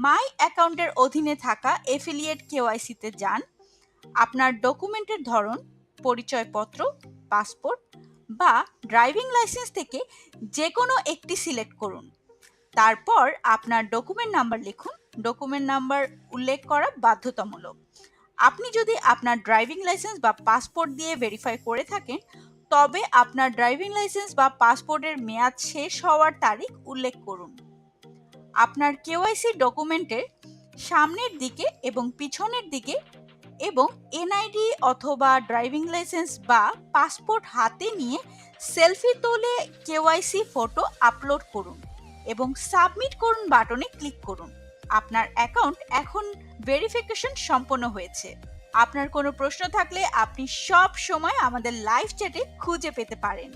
মাই অ্যাকাউন্টের অধীনে থাকা এফিলিয়েট কেওয়াইসিতে যান। আপনার ডকুমেন্টের ধরন পরিচয়পত্র, পাসপোর্ট বা ড্রাইভিং লাইসেন্স থেকে যে কোনো একটি সিলেক্ট করুন। তারপর আপনার ডকুমেন্ট নাম্বার লিখুন। ডকুমেন্ট নাম্বার উল্লেখ করা বাধ্যতামূলক। আপনি যদি আপনার ড্রাইভিং লাইসেন্স বা পাসপোর্ট দিয়ে ভেরিফাই করে থাকেন, তবে আপনার ড্রাইভিং লাইসেন্স বা পাসপোর্টের মেয়াদ শেষ হওয়ার তারিখ উল্লেখ করুন। আপনার কেওয়াইসি ডকুমেন্টের সামনের দিকে এবং পিছনের দিকে এবং এনআইডি অথবা ড্রাইভিং লাইসেন্স বা পাসপোর্ট হাতে নিয়ে সেলফি তুলে কেওয়াইসি ফটো আপলোড করুন এবং সাবমিট করুন বাটনে ক্লিক করুন। আপনার অ্যাকাউন্ট এখন ভেরিফিকেশন সম্পন্ন হয়েছে। আপনার কোনো প্রশ্ন থাকলে আপনি সব সময় আমাদের লাইভ চ্যাটে খুঁজে পেতে পারেন।